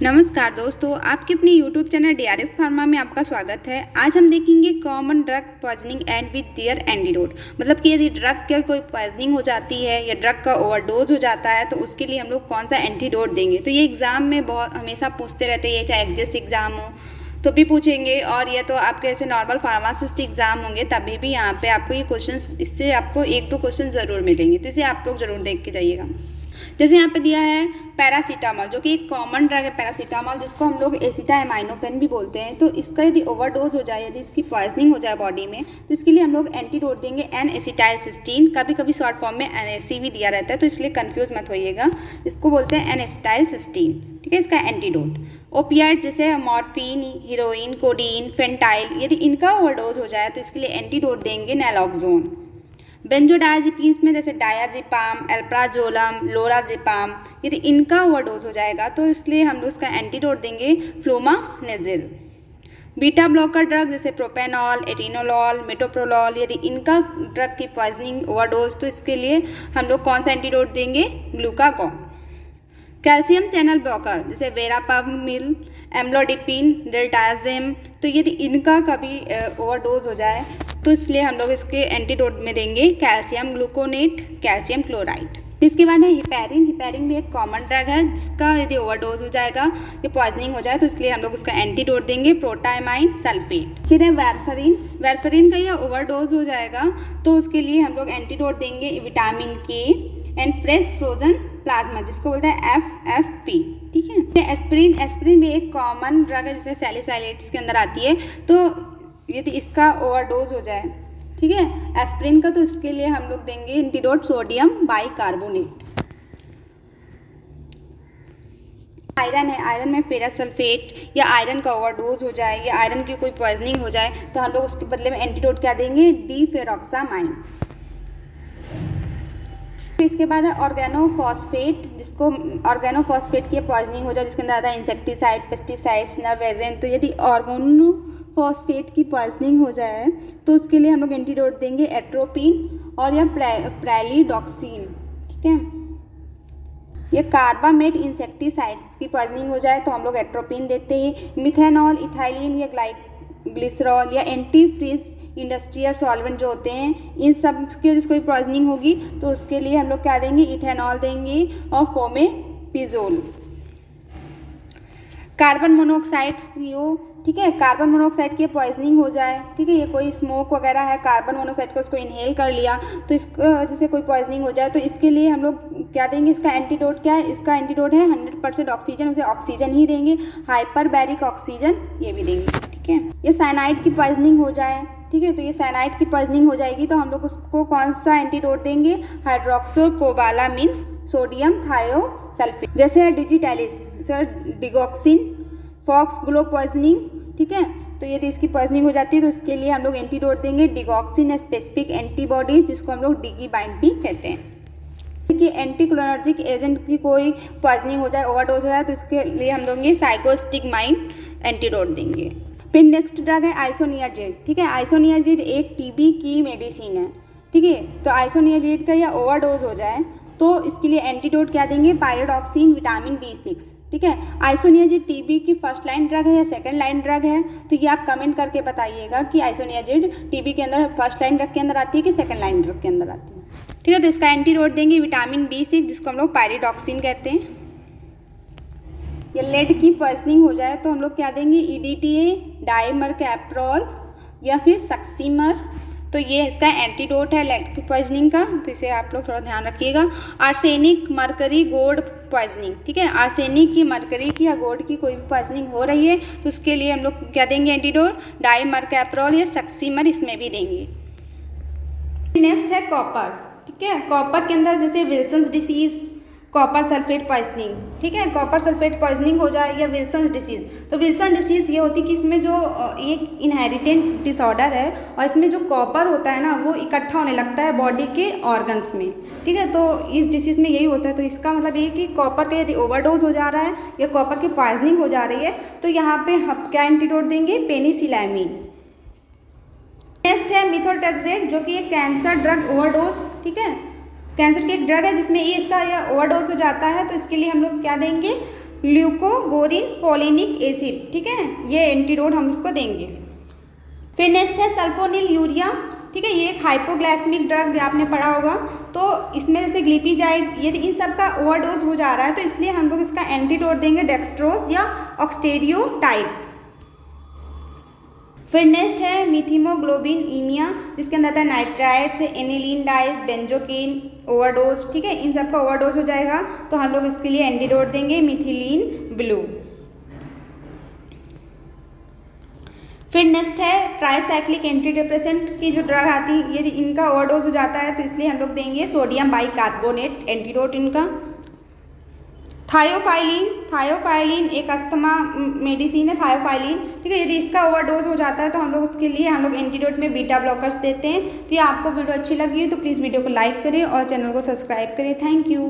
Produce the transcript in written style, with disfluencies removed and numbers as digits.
नमस्कार दोस्तों, आपके अपने YouTube चैनल DRS फार्मा में आपका स्वागत है। आज हम देखेंगे common drug poisoning and with their antidote. मतलब कि यदि ड्रग का कोई पॉइजनिंग हो जाती है या ड्रग का ओवरडोज हो जाता है तो उसके लिए हम लोग कौन सा एंटीडोट देंगे। तो ये एग्ज़ाम में बहुत हमेशा पूछते रहते हैं, चाहे एग्जिस्ट एग्ज़ाम हो तो भी पूछेंगे, और ये तो आपके ऐसे नॉर्मल फार्मासिस्ट एग्ज़ाम होंगे तभी भी यहाँ पे आपको ये क्वेश्चन, इससे आपको एक दो क्वेश्चन ज़रूर मिलेंगे, तो इसे आप लोग ज़रूर देख के जाइएगा। जैसे यहाँ पे दिया है पैरासीटामोल, जो कि एक कॉमन ड्रग है पैरासीटामोल, जिसको हम लोग एसिटामाइनोफेन भी बोलते हैं। तो इसका यदि ओवरडोज हो जाए, यदि इसकी पॉइजनिंग हो जाए बॉडी में, तो इसके लिए हम लोग एंटीडोट देंगे एन एसिटाइलसिस्टीन। कभी कभी शॉर्ट फॉर्म में NAC भी दिया रहता है, तो इसलिए कंफ्यूज मत होइएगा, इसको बोलते हैं एन एसिटाइलसिस्टीन। ठीक है, इसका एंटीडोट। ओपियाइड जैसे मॉर्फिन, हीरोइन, कोडीन, फेंटाइल, यदि इनका ओवरडोज हो जाए तो इसके लिए एंटीडोट देंगे नैलॉक्सोन। बेंजोडायजेपिन्स में जैसे डायाजिपाम, एल्प्राजोलम, लोराजिपाम, यदि इनका ओवरडोज हो जाएगा तो इसलिए हम लोग इसका एंटीडोट देंगे फ्लोमानेजिल। बीटा ब्लॉकर ड्रग जैसे प्रोपेनॉल, एटिनोलॉल, मेटोप्रोलॉल, यदि इनका ड्रग की पॉइजनिंग ओवरडोज तो इसके लिए हम लोग कौन सा एंटीडोट देंगे, ग्लूकागॉन। कैल्शियम चैनल ब्लॉकर जैसे वेरापामिल, एम्लोडिपिन, डेल्टाजिम, तो यदि इनका कभी ओवरडोज हो जाए तो इसलिए हम लोग इसके एंटीडोट में देंगे कैल्शियम ग्लूकोनेट, कैल्शियम क्लोराइड। इसके बाद है हिपैरिन। हिपैरिन भी एक कॉमन ड्रग है जिसका यदि ओवरडोज हो जाएगा या पॉइजनिंग हो जाए तो इसलिए हम लोग उसका एंटीडोट देंगे प्रोटामाइन सल्फेट। फिर है वारफरिन। वारफरिन का यह ओवरडोज हो जाएगा तो उसके लिए हम लोग एंटीडोट देंगे विटामिन के एंड फ्रेश फ्रोजन प्लाज्मा, जिसको बोलते हैं FFP। ठीक है। एस्पिरिन। एस्पिरिन भी एक कॉमन ड्रग है जिसे सैलिसाइलेट्स के अंदर आती है, तो यदि इसका ओवरडोज हो जाए, ठीक है, एस्पिरिन का, तो इसके लिए हम लोग देंगे एंटीडोट सोडियम बाइकार्बोनेट। आयरन है। आयरन में फेरस सल्फेट, या आयरन का ओवरडोज हो जाए या आयरन की कोई पॉइजनिंग हो जाए तो हम लोग उसके बदले में एंटीडोट क्या देंगे, डीफेरॉक्सामाइन। इसके बाद है ऑर्गेनोफॉस्फेट, जिसको ऑर्गेनोफॉस्फेट की पॉइजनिंग हो जाए जिसके अंदर आता है इंसेक्टिसाइड, पेस्टिसाइड्स, नर्व एजेंट, तो यदि ऑर्गेनोफॉस्फेट की पॉइजनिंग हो जाए तो उसके लिए हम लोग एंटीडोट देंगे एट्रोपिन और या प्रेलिडॉक्सिन। ठीक है। ये कार्बामेट इंसेक्टिसाइड्स की पॉइजनिंग हो जाए तो हम लोग एट्रोपिन देते हैं। मिथेनॉल, इथाइलिन या ग्लिसरॉल या एंटीफ्रीज इंडस्ट्रियल सॉल्वेंट जो होते हैं, इन सब के जिसको कोई पॉइजनिंग होगी तो उसके लिए हम लोग क्या देंगे, इथेनॉल देंगे और फोमेपिजोल। कार्बन मोनोऑक्साइड CO, ठीक है, कार्बन मोनोऑक्साइड की पॉइजनिंग हो जाए, ठीक है, ये कोई स्मोक वगैरह है, कार्बन मोनोऑक्साइड को उसको इनहेल कर लिया तो इसको जैसे कोई पॉइजनिंग हो जाए तो इसके लिए हम लोग क्या देंगे, इसका एंटीडोट क्या है, इसका एंटीडोट है 100% ऑक्सीजन, उसे ऑक्सीजन ही देंगे, हाइपरबैरिक ऑक्सीजन ये भी देंगे। ठीक है। ये साइनाइड की पॉइजनिंग हो जाए, ठीक है, तो ये साइनाइड की पॉइजनिंग हो जाएगी तो हम लोग उसको कौन सा एंटीडोट देंगे, हाइड्रोक्सोकोबालामिन सोडियम थायोसल्फेट। जैसे digitalis, sir digoxin, foxglove poisoning, ठीक है, तो यदि इसकी पॉइजनिंग हो जाती है तो इसके लिए हम लोग एंटीडोट देंगे डिगॉक्सिन स्पेसिफिक एंटीबॉडीज, जिसको हम लोग डिगीबाइंड भी कहते हैं। कि एंटीकोलिनर्जिक एजेंट की कोई पॉइजनिंग हो जाए, ओवरडोज हो जाए तो इसके लिए हम देंगे साइक्लोस्टिगमाइन एंटीडोट देंगे। फिर नेक्स्ट ड्रग है आइसोनियाजिड। ठीक है, आइसोनियाजिड एक TB की मेडिसिन है। ठीक है, तो आइसोनियाजिड का या ओवरडोज हो जाए तो इसके लिए एंटीडोट क्या देंगे, पायरोडॉक्सिन, विटामिन B6। ठीक है, आइसोनियाजिड TB की फर्स्ट लाइन ड्रग है या सेकंड लाइन ड्रग है, तो ये आप कमेंट करके बताइएगा कि आइसोनियाजिड TB के अंदर फर्स्ट लाइन ड्रग के अंदर आती है कि सेकंड लाइन ड्रग के अंदर आती है। ठीक है, तो इसका एंटीडोट देंगे विटामिन B6, जिसको हम लोग पायरोडॉक्सिन कहते हैं। या लेड की पॉइजनिंग हो जाए तो हम लोग क्या देंगे, EDTA, डाइमरकैप्रोल या फिर सक्सीमर, तो ये इसका एंटीडोट है लेड की पॉइजनिंग का, तो इसे आप लोग थोड़ा ध्यान रखिएगा। आर्सेनिक, मरकरी, गोल्ड पॉइजनिंग, ठीक है, आर्सेनिक की, मरकरी की या गोल्ड की कोई भी पॉइजनिंग हो रही है तो उसके लिए हम लोग क्या देंगे एंटीडोट, डाइमरकैप्रोल या सक्सीमर इसमें भी देंगे। नेक्स्ट है कॉपर। ठीक है, कॉपर के अंदर जैसे Wilson's disease, copper sulphate poisoning, ठीक है, कॉपर सल्फेट पॉइजनिंग हो जाए या विल्सन डिसीज़, तो विल्सन डिसीज़ ये होती है कि इसमें जो एक इनहेरिटेंट डिसऑर्डर है और इसमें जो कॉपर होता है ना वो इकट्ठा होने लगता है बॉडी के ऑर्गन्स में। ठीक है, तो इस डिसीज़ में यही होता है, तो इसका मतलब ये कि कॉपर का यदि ओवरडोज हो जा रहा है या कॉपर की पॉइजनिंग हो जा रही है तो यहाँ पे हम क्या एंटीडोट देंगे, पेनिसिलामिन। नेक्स्ट है मिथोट्रेक्सेट, जो कि एक कैंसर ड्रग ओवरडोज, ठीक है, कैंसर की एक ड्रग है जिसमें ये इसका या ओवरडोज हो जाता है तो इसके लिए हम लोग क्या देंगे, ल्यूकोवोरिन फोलिनिक एसिड, ठीक है, ये एंटीडोट हम इसको देंगे। फिर नेक्स्ट है सल्फोनिल यूरिया, ठीक है, ये एक हाइपोग्लाइसेमिक ड्रग आपने पढ़ा होगा। तो इसमें जैसे ग्लिपिजाइड, यदि इन सब का ओवरडोज हो जा रहा है तो इसलिए हम लोग इसका एंटीडोट देंगे डेक्सट्रोज या ऑक्सटेरियोटाइड। फिर नेक्स्ट है मिथिमोग्लोबिन ईमिया, जिसके अंदर आता है नाइट्राइट्स, एनिलीन डाइज, बेंजोकिन, ओवरडोज, ठीक है, इन सब का ओवरडोज हो जाएगा तो हम लोग इसके लिए एंटीडोट देंगे मिथिलीन ब्लू। फिर नेक्स्ट है ट्राइसाइक्लिक एंटी डिप्रेसेंट की जो ड्रग आती है, यदि इनका ओवरडोज हो जाता है तो इसलिए हम लोग देंगे सोडियम बाइकार्बोनेट एंटीडोट इनका। थायोफाइलिन एक अस्थमा मेडिसिन है थायोफाइलिन, ठीक है, यदि इसका ओवरडोज हो जाता है तो हम लोग उसके लिए हम लोग एंटीडोट में बीटा ब्लॉकर्स देते हैं। तो ये आपको वीडियो अच्छी लगी है तो प्लीज़ वीडियो को लाइक करें और चैनल को सब्सक्राइब करें। Thank you.